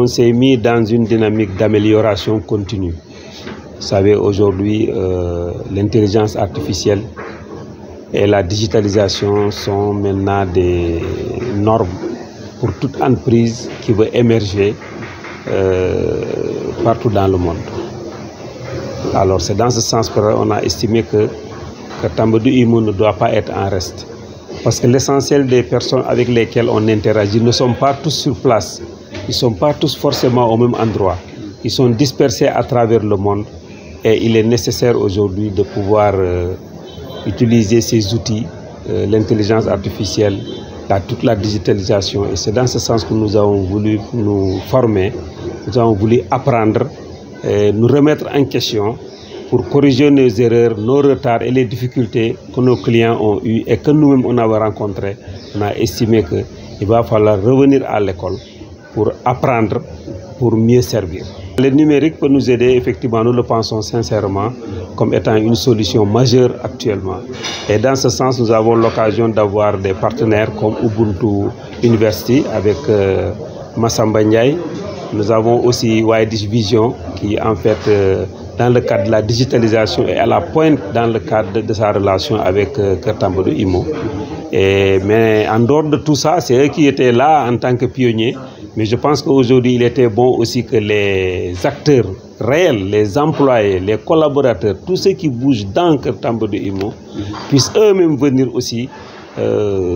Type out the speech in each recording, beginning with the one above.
on s'est mis dans une dynamique d'amélioration continue. Vous savez, aujourd'hui, l'intelligence artificielle et la digitalisation sont maintenant des normes pour toute entreprise qui veut émerger partout dans le monde. Alors c'est dans ce sens qu'on a estimé que Tambadou Imo ne doit pas être en reste. Parce que l'essentiel des personnes avec lesquelles on interagit ne sont pas tous sur place. Ils ne sont pas tous forcément au même endroit. Ils sont dispersés à travers le monde. Et il est nécessaire aujourd'hui de pouvoir utiliser ces outils, l'intelligence artificielle, toute la digitalisation. Et c'est dans ce sens que nous avons voulu nous former, nous avons voulu apprendre, nous remettre en question pour corriger nos erreurs, nos retards et les difficultés que nos clients ont eues et que nous-mêmes on avait rencontrées. On a estimé qu'il va falloir revenir à l'école pour apprendre, pour mieux servir. Le numérique peut nous aider, effectivement, nous le pensons sincèrement, comme étant une solution majeure actuellement. Et dans ce sens, nous avons l'occasion d'avoir des partenaires comme Ubuntu University avec Massamba Ndiaye. Nous avons aussi Widish Vision qui, en fait, dans le cadre de la digitalisation, est à la pointe dans le cadre de sa relation avec Tambadou Imo. Mais en dehors de tout ça, c'est eux qui étaient là en tant que pionniers. Mais je pense qu'aujourd'hui, il était bon aussi que les acteurs réels, les employés, les collaborateurs, tous ceux qui bougent dans Tambadou Imo, puissent eux-mêmes venir aussi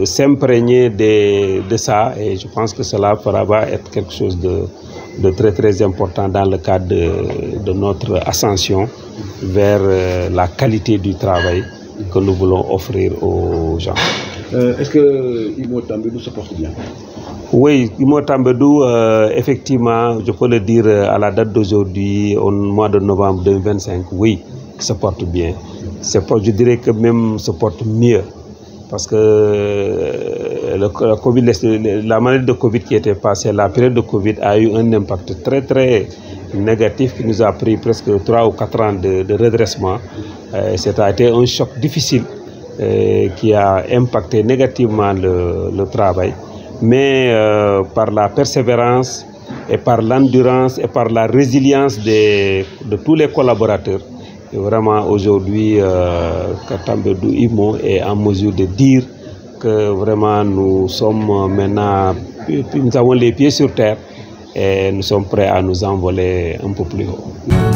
s'imprégner de ça. Et je pense que cela va être quelque chose de très très important dans le cadre de notre ascension vers la qualité du travail que nous voulons offrir aux gens. Est-ce que Imo Tambadou se porte bien? Oui, Imo Tambadou, effectivement, je peux le dire à la date d'aujourd'hui, au mois de novembre 2025, oui, il se porte bien. Je dirais que même se porte mieux. Parce que la maladie de Covid qui était passée, la période de Covid a eu un impact très très négatif qui nous a pris presque 3 ou 4 ans de redressement. Ça a été un choc difficile qui a impacté négativement le travail. Mais par la persévérance et par l'endurance et par la résilience de tous les collaborateurs, et vraiment aujourd'hui, Tambadou Imo est en mesure de dire que vraiment nous sommes maintenant, nous avons les pieds sur terre et nous sommes prêts à nous envoler un peu plus haut.